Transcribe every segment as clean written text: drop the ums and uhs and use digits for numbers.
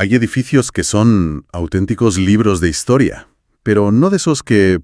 Hay edificios que son auténticos libros de historia, pero no de esos que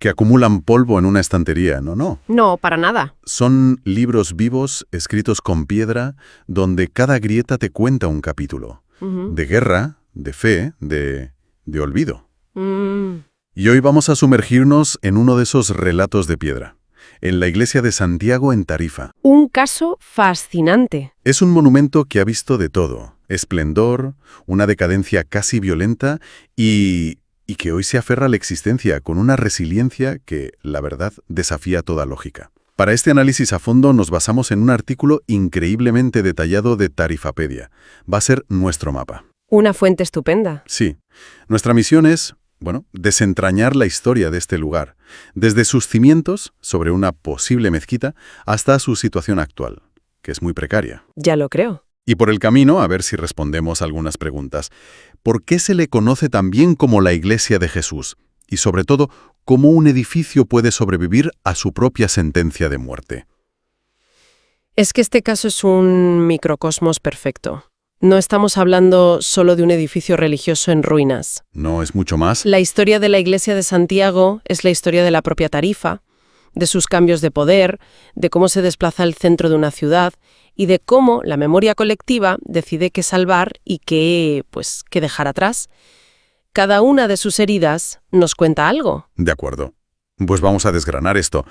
acumulan polvo en una estantería, no. No, para nada. Son libros vivos, escritos con piedra, donde cada grieta te cuenta un capítulo. Ujú. De guerra, de fe, de olvido. Mm. Y hoy vamos a sumergirnos en uno de esos relatos de piedra, en la iglesia de Santiago en Tarifa. Un caso fascinante. Es un monumento que ha visto de todo, esplendor, una decadencia casi violenta y que hoy se aferra a la existencia con una resiliencia que, la verdad, desafía toda lógica. Para este análisis a fondo nos basamos en un artículo increíblemente detallado de Tarifapedia. Va a ser nuestro mapa. Una fuente estupenda. Sí, nuestra misión es, desentrañar la historia de este lugar, desde sus cimientos, sobre una posible mezquita, hasta su situación actual, que es muy precaria. Ya lo creo. Y por el camino, a ver si respondemos algunas preguntas. ¿Por qué se le conoce también como la Iglesia de Jesús? Y sobre todo, ¿cómo un edificio puede sobrevivir a su propia sentencia de muerte? Es que este caso es un microcosmos perfecto. No estamos hablando solo de un edificio religioso en ruinas. ¿No es mucho más? La historia de la Iglesia de Santiago es la historia de la propia Tarifa, de sus cambios de poder, de cómo se desplaza el centro de una ciudad y de cómo la memoria colectiva decide qué salvar y qué dejar atrás. Cada una de sus heridas nos cuenta algo. De acuerdo. Pues vamos a desgranar esto.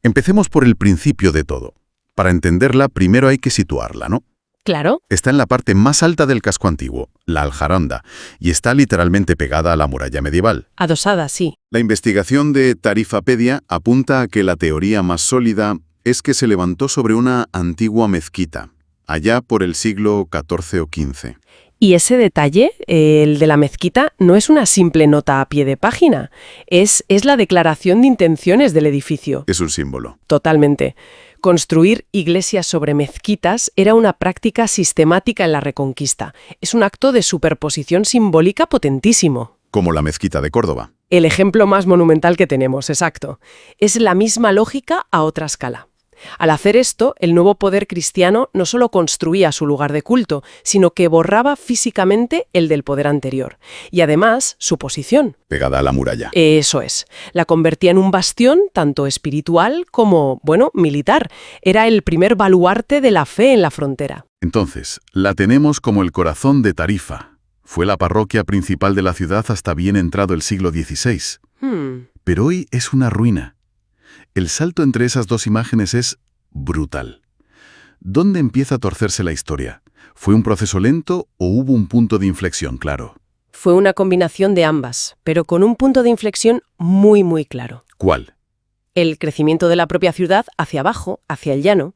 Empecemos por el principio de todo. Para entenderla, primero hay que situarla, ¿no? Claro. Está en la parte más alta del casco antiguo, la Aljaranda, y está literalmente pegada a la muralla medieval. Adosada, sí. La investigación de Tarifapedia apunta a que la teoría más sólida es que se levantó sobre una antigua mezquita, allá por el siglo XIV o XV. Y ese detalle, el de la mezquita, no es una simple nota a pie de página, es la declaración de intenciones del edificio. Es un símbolo. Totalmente. Construir iglesias sobre mezquitas era una práctica sistemática en la Reconquista. Es un acto de superposición simbólica potentísimo. Como la mezquita de Córdoba. El ejemplo más monumental que tenemos, exacto. Es la misma lógica a otra escala. Al hacer esto, el nuevo poder cristiano no solo construía su lugar de culto, sino que borraba físicamente el del poder anterior. Y además, su posición. Pegada a la muralla. Eso es. La convertía en un bastión tanto espiritual como, militar. Era el primer baluarte de la fe en la frontera. Entonces, la tenemos como el corazón de Tarifa. Fue la parroquia principal de la ciudad hasta bien entrado el siglo XVI. Pero hoy es una ruina. El salto entre esas dos imágenes es brutal. ¿Dónde empieza a torcerse la historia? ¿Fue un proceso lento o hubo un punto de inflexión claro? Fue una combinación de ambas, pero con un punto de inflexión muy, muy claro. ¿Cuál? El crecimiento de la propia ciudad hacia abajo, hacia el llano.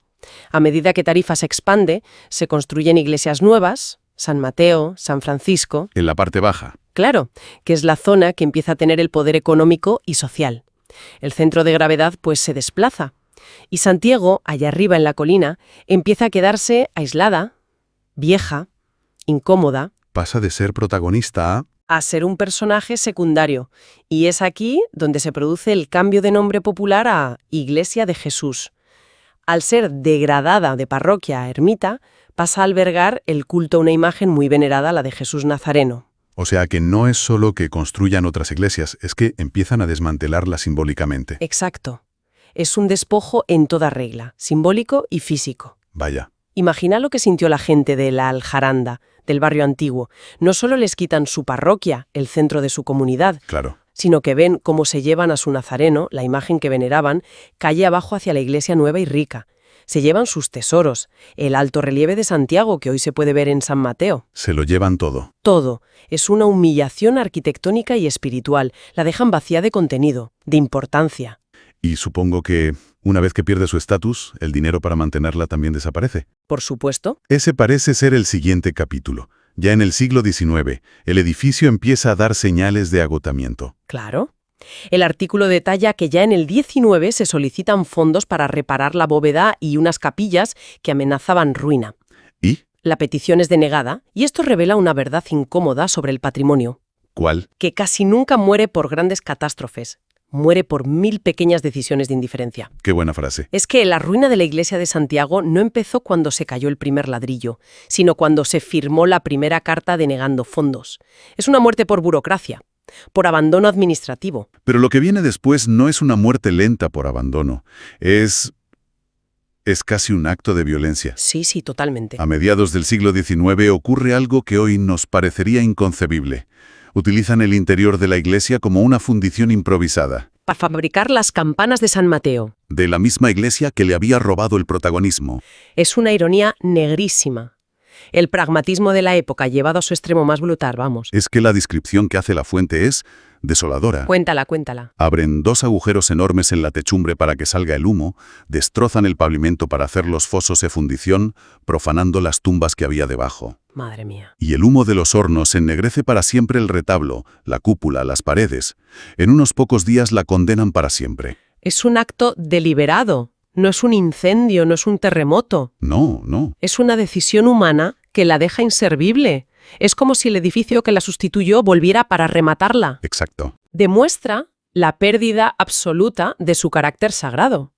A medida que Tarifa se expande, se construyen iglesias nuevas, San Mateo, San Francisco. En la parte baja. Claro, que es la zona que empieza a tener el poder económico y social. El centro de gravedad se desplaza. Y Santiago, allá arriba en la colina, empieza a quedarse aislada, vieja, incómoda. Pasa de ser protagonista a ser un personaje secundario. Y es aquí donde se produce el cambio de nombre popular a Iglesia de Jesús. Al ser degradada de parroquia a ermita, pasa a albergar el culto a una imagen muy venerada, la de Jesús Nazareno. O sea que no es solo que construyan otras iglesias, es que empiezan a desmantelarlas simbólicamente. Exacto. Es un despojo en toda regla, simbólico y físico. Vaya. Imagina lo que sintió la gente de la Aljaranda, del barrio antiguo. No solo les quitan su parroquia, el centro de su comunidad, Claro. sino que ven cómo se llevan a su nazareno, la imagen que veneraban, calle abajo hacia la iglesia nueva y rica. Se llevan sus tesoros, el alto relieve de Santiago que hoy se puede ver en San Mateo. Se lo llevan todo. Todo. Es una humillación arquitectónica y espiritual. La dejan vacía de contenido, de importancia. Y supongo que, una vez que pierde su estatus, el dinero para mantenerla también desaparece. Por supuesto. Ese parece ser el siguiente capítulo. Ya en el siglo XIX, el edificio empieza a dar señales de agotamiento. Claro. El artículo detalla que ya en el XIX se solicitan fondos para reparar la bóveda y unas capillas que amenazaban ruina. ¿Y? La petición es denegada y esto revela una verdad incómoda sobre el patrimonio. ¿Cuál? Que casi nunca muere por grandes catástrofes. muere por 1000 pequeñas decisiones de indiferencia. Qué buena frase. Es que la ruina de la iglesia de Santiago no empezó cuando se cayó el primer ladrillo, sino cuando se firmó la primera carta denegando fondos. Es una muerte por burocracia, por abandono administrativo. Pero lo que viene después no es una muerte lenta por abandono. Es casi un acto de violencia. Sí, totalmente. A mediados del siglo XIX ocurre algo que hoy nos parecería inconcebible. Utilizan el interior de la iglesia como una fundición improvisada. Para fabricar las campanas de San Mateo. De la misma iglesia que le había robado el protagonismo. Es una ironía negrísima. El pragmatismo de la época llevado a su extremo más brutal, vamos. Es que la descripción que hace la fuente es desoladora. Cuéntala. Abren 2 agujeros enormes en la techumbre para que salga el humo, destrozan el pavimento para hacer los fosos de fundición, profanando las tumbas que había debajo. Madre mía. Y el humo de los hornos ennegrece para siempre el retablo, la cúpula, las paredes. En unos pocos días la condenan para siempre. Es un acto deliberado. No es un incendio, no es un terremoto. No. Es una decisión humana que la deja inservible. Es como si el edificio que la sustituyó volviera para rematarla. Exacto. Demuestra la pérdida absoluta de su carácter sagrado.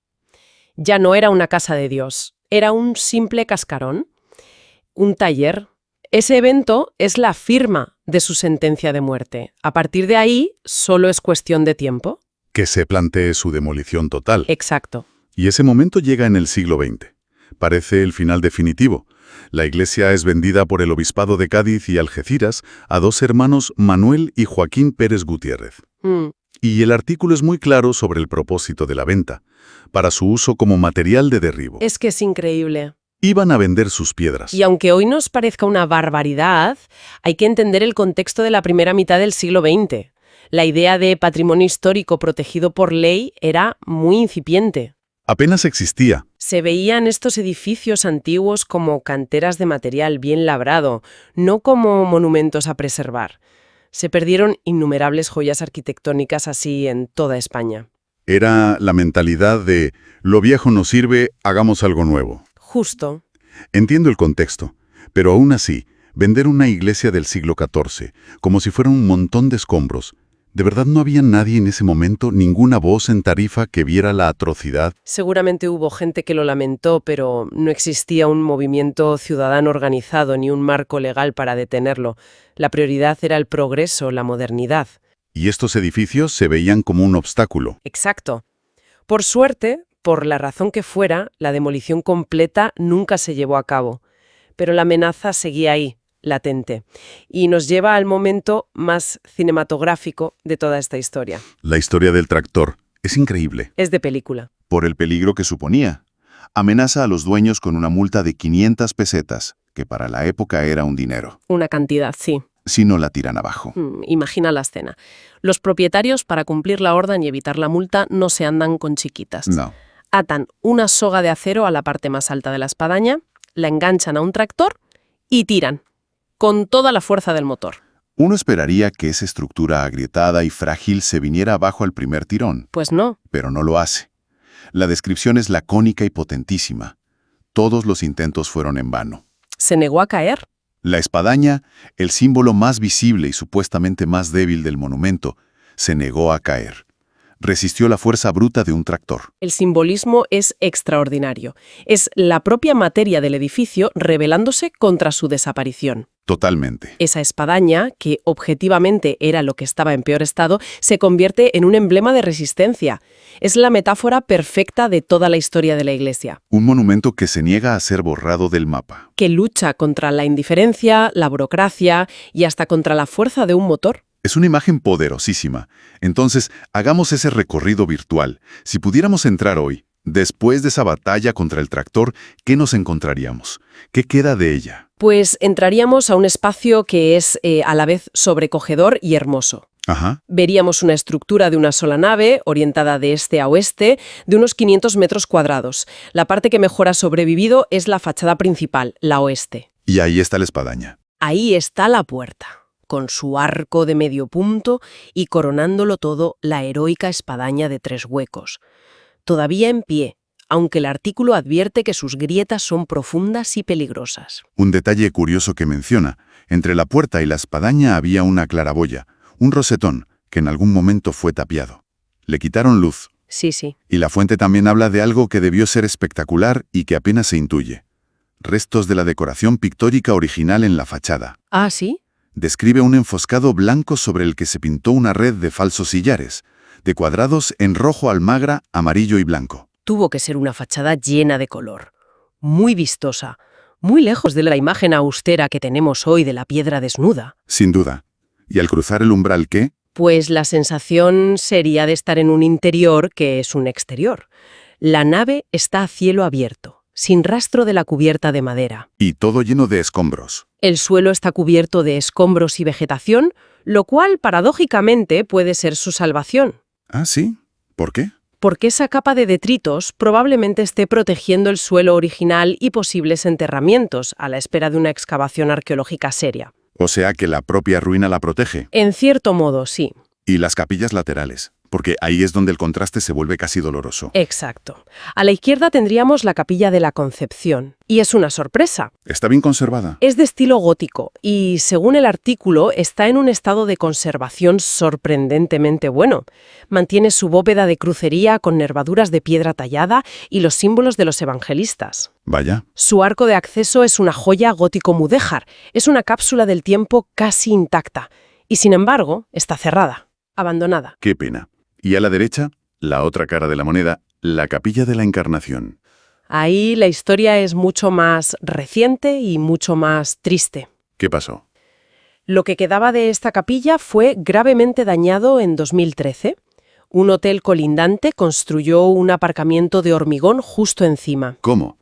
Ya no era una casa de Dios, era un simple cascarón, un taller. Ese evento es la firma de su sentencia de muerte. A partir de ahí, solo es cuestión de tiempo. Que se plantee su demolición total. Exacto. Y ese momento llega en el siglo XX. Parece el final definitivo. La iglesia es vendida por el obispado de Cádiz y Algeciras a 2 hermanos, Manuel y Joaquín Pérez Gutiérrez. Y el artículo es muy claro sobre el propósito de la venta, para su uso como material de derribo. Es que es increíble. Iban a vender sus piedras. Y aunque hoy nos parezca una barbaridad, hay que entender el contexto de la primera mitad del siglo XX. La idea de patrimonio histórico protegido por ley era muy incipiente. Apenas existía. Se veían estos edificios antiguos como canteras de material bien labrado, no como monumentos a preservar. Se perdieron innumerables joyas arquitectónicas así en toda España. Era la mentalidad de lo viejo no sirve, hagamos algo nuevo. Justo. Entiendo el contexto, pero aún así, vender una iglesia del siglo XIV, como si fuera un montón de escombros, ¿de verdad no había nadie en ese momento, ninguna voz en Tarifa que viera la atrocidad? Seguramente hubo gente que lo lamentó, pero no existía un movimiento ciudadano organizado ni un marco legal para detenerlo. La prioridad era el progreso, la modernidad. Y estos edificios se veían como un obstáculo. Exacto. Por suerte, por la razón que fuera, la demolición completa nunca se llevó a cabo. Pero la amenaza seguía ahí, latente, y nos lleva al momento más cinematográfico de toda esta historia. La historia del tractor es increíble. Es de película. Por el peligro que suponía. Amenaza a los dueños con una multa de 500 pesetas, que para la época era un dinero, Una cantidad, sí. si no la tiran abajo. Imagina la escena. Los propietarios, para cumplir la orden y evitar la multa, no se andan con chiquitas. No. Atan una soga de acero a la parte más alta de la espadaña, la enganchan a un tractor y tiran, con toda la fuerza del motor. Uno esperaría que esa estructura agrietada y frágil se viniera abajo al primer tirón, Pues no. pero no lo hace. La descripción es lacónica y potentísima. Todos los intentos fueron en vano. Se negó a caer. La espadaña, el símbolo más visible y supuestamente más débil del monumento, se negó a caer. Resistió la fuerza bruta de un tractor. El simbolismo es extraordinario. Es la propia materia del edificio rebelándose contra su desaparición. Totalmente. Esa espadaña, que objetivamente era lo que estaba en peor estado, se convierte en un emblema de resistencia. Es la metáfora perfecta de toda la historia de la Iglesia, Un monumento que se niega a ser borrado del mapa. que lucha contra la indiferencia, la burocracia y hasta contra la fuerza de un motor. Es una imagen poderosísima. Entonces, hagamos ese recorrido virtual. Si pudiéramos entrar hoy, después de esa batalla contra el tractor, ¿qué nos encontraríamos? ¿Qué queda de ella? Pues entraríamos a un espacio que es a la vez sobrecogedor y hermoso. Ajá. Veríamos una estructura de una sola nave, orientada de este a oeste, de unos 500 metros cuadrados. La parte que mejor ha sobrevivido es la fachada principal, la oeste. Y ahí está la espadaña. Ahí está la puerta, con su arco de medio punto y coronándolo todo la heroica espadaña de 3 huecos. Todavía en pie, aunque el artículo advierte que sus grietas son profundas y peligrosas. Un detalle curioso que menciona, entre la puerta y la espadaña había una claraboya, un rosetón, que en algún momento fue tapiado. Le quitaron luz. Sí, sí. Y la fuente también habla de algo que debió ser espectacular y que apenas se intuye. Restos de la decoración pictórica original en la fachada. Ah, ¿sí? Describe un enfoscado blanco sobre el que se pintó una red de falsos sillares, de cuadrados en rojo almagra, amarillo y blanco. Tuvo que ser una fachada llena de color. Muy vistosa. Muy lejos de la imagen austera que tenemos hoy de la piedra desnuda. Sin duda. ¿Y al cruzar el umbral qué? Pues la sensación sería de estar en un interior que es un exterior. La nave está a cielo abierto, sin rastro de la cubierta de madera. Y todo lleno de escombros. El suelo está cubierto de escombros y vegetación, lo cual, paradójicamente, puede ser su salvación. ¿Ah, sí? ¿Por qué? Porque esa capa de detritos probablemente esté protegiendo el suelo original y posibles enterramientos a la espera de una excavación arqueológica seria. O sea que la propia ruina la protege. En cierto modo, sí. Y las capillas laterales, porque ahí es donde el contraste se vuelve casi doloroso. Exacto. A la izquierda tendríamos la Capilla de la Concepción. Y es una sorpresa. Está bien conservada. Es de estilo gótico y, según el artículo, está en un estado de conservación sorprendentemente bueno. Mantiene su bóveda de crucería con nervaduras de piedra tallada y los símbolos de los evangelistas. Vaya. Su arco de acceso es una joya gótico-mudéjar. Es una cápsula del tiempo casi intacta. Y, sin embargo, está cerrada, abandonada. Qué pena. Y a la derecha, la otra cara de la moneda, la Capilla de la Encarnación. Ahí la historia es mucho más reciente y mucho más triste. ¿Qué pasó? Lo que quedaba de esta capilla fue gravemente dañado en 2013. Un hotel colindante construyó un aparcamiento de hormigón justo encima, ¿Cómo?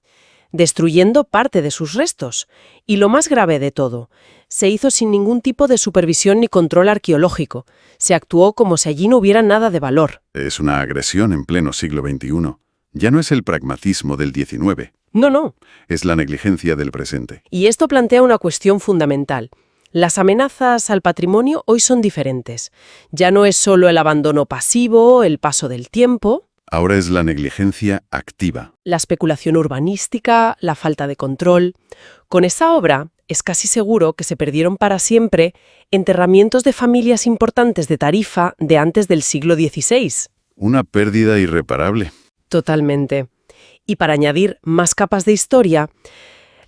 destruyendo parte de sus restos. Y lo más grave de todo, se hizo sin ningún tipo de supervisión ni control arqueológico. Se actuó como si allí no hubiera nada de valor. Es una agresión en pleno siglo XXI. Ya no es el pragmatismo del XIX, No. es la negligencia del presente. Y esto plantea una cuestión fundamental. Las amenazas al patrimonio hoy son diferentes. Ya no es solo el abandono pasivo, el paso del tiempo, Ahora es la negligencia activa. la especulación urbanística, la falta de control. Con esa obra, es casi seguro que se perdieron para siempre enterramientos de familias importantes de Tarifa de antes del siglo XVI. Una pérdida irreparable. Totalmente. Y para añadir más capas de historia,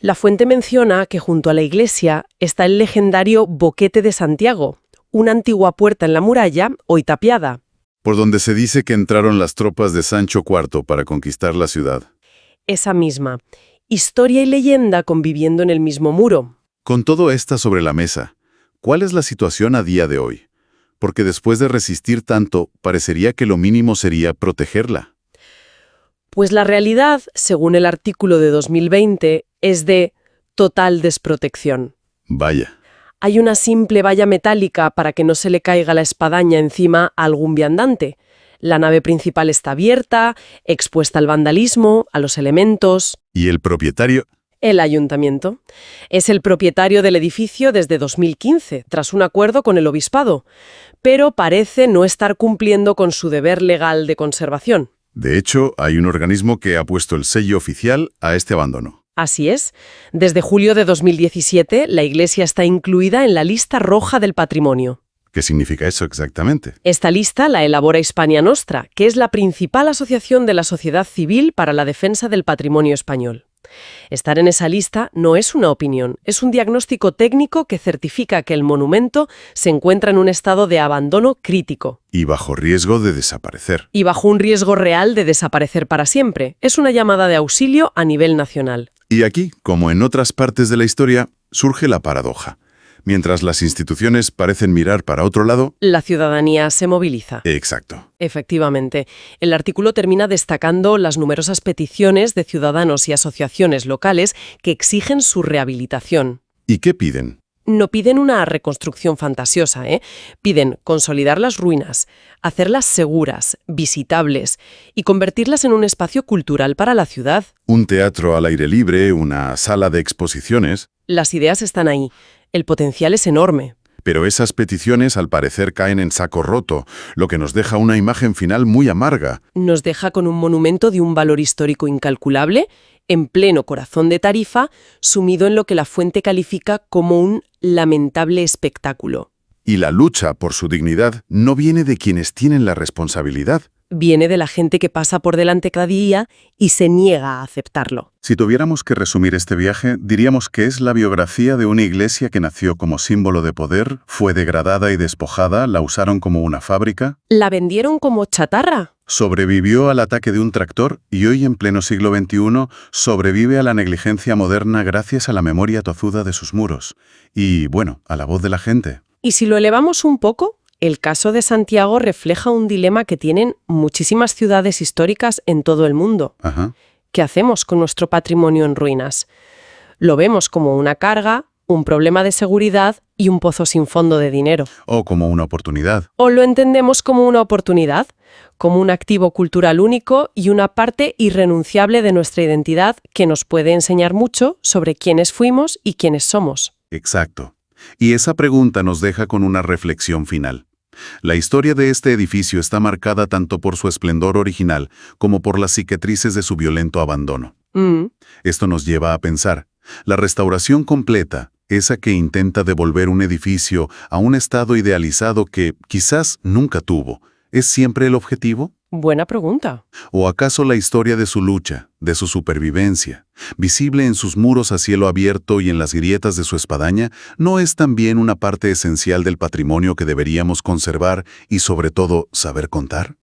la fuente menciona que junto a la iglesia está el legendario Boquete de Santiago, una antigua puerta en la muralla, hoy tapiada. Por donde se dice que entraron las tropas de Sancho IV para conquistar la ciudad. Esa misma. Historia y leyenda conviviendo en el mismo muro. Con todo esto sobre la mesa, ¿cuál es la situación a día de hoy? Porque después de resistir tanto, parecería que lo mínimo sería protegerla. Pues la realidad, según el artículo de 2020, es de total desprotección. Vaya. Hay una simple valla metálica para que no se le caiga la espadaña encima a algún viandante. La nave principal está abierta, expuesta al vandalismo, a los elementos. ¿Y el propietario? El ayuntamiento. Es el propietario del edificio desde 2015, tras un acuerdo con el obispado, pero parece no estar cumpliendo con su deber legal de conservación. De hecho, hay un organismo que ha puesto el sello oficial a este abandono. Así es. Desde julio de 2017, la Iglesia está incluida en la lista roja del patrimonio. ¿Qué significa eso exactamente? Esta lista la elabora Hispania Nostra, que es la principal asociación de la sociedad civil para la defensa del patrimonio español. Estar en esa lista no es una opinión, es un diagnóstico técnico que certifica que el monumento se encuentra en un estado de abandono crítico. Y bajo riesgo de desaparecer. Y bajo un riesgo real de desaparecer para siempre. Es una llamada de auxilio a nivel nacional. Y aquí, como en otras partes de la historia, surge la paradoja. Mientras las instituciones parecen mirar para otro lado... La ciudadanía se moviliza. Exacto. Efectivamente. El artículo termina destacando las numerosas peticiones de ciudadanos y asociaciones locales que exigen su rehabilitación. ¿Y qué piden? No piden una reconstrucción fantasiosa, Piden consolidar las ruinas, hacerlas seguras, visitables y convertirlas en un espacio cultural para la ciudad. Un teatro al aire libre, una sala de exposiciones... Las ideas están ahí. El potencial es enorme. Pero esas peticiones al parecer caen en saco roto, lo que nos deja una imagen final muy amarga. Nos deja con un monumento de un valor histórico incalculable, en pleno corazón de Tarifa, sumido en lo que la fuente califica como un lamentable espectáculo. Y la lucha por su dignidad no viene de quienes tienen la responsabilidad. Viene de la gente que pasa por delante cada día y se niega a aceptarlo. Si tuviéramos que resumir este viaje, diríamos que es la biografía de una iglesia que nació como símbolo de poder, fue degradada y despojada, la usaron como una fábrica, ¿La vendieron como chatarra? sobrevivió al ataque de un tractor y hoy, en pleno siglo XXI, sobrevive a la negligencia moderna gracias a la memoria tozuda de sus muros. Y, bueno, a la voz de la gente. Y si lo elevamos un poco, el caso de Santiago refleja un dilema que tienen muchísimas ciudades históricas en todo el mundo. Ajá. ¿Qué hacemos con nuestro patrimonio en ruinas? Lo vemos como una carga, un problema de seguridad y un pozo sin fondo de dinero. O como una oportunidad. ¿O lo entendemos como una oportunidad? Como un activo cultural único y una parte irrenunciable de nuestra identidad que nos puede enseñar mucho sobre quiénes fuimos y quiénes somos. Exacto. Y esa pregunta nos deja con una reflexión final. La historia de este edificio está marcada tanto por su esplendor original como por las cicatrices de su violento abandono. Esto nos lleva a pensar, la restauración completa, esa que intenta devolver un edificio a un estado idealizado que quizás nunca tuvo, ¿es siempre el objetivo? Buena pregunta. ¿O acaso la historia de su lucha, de su supervivencia, visible en sus muros a cielo abierto y en las grietas de su espadaña, no es también una parte esencial del patrimonio que deberíamos conservar y, sobre todo, saber contar?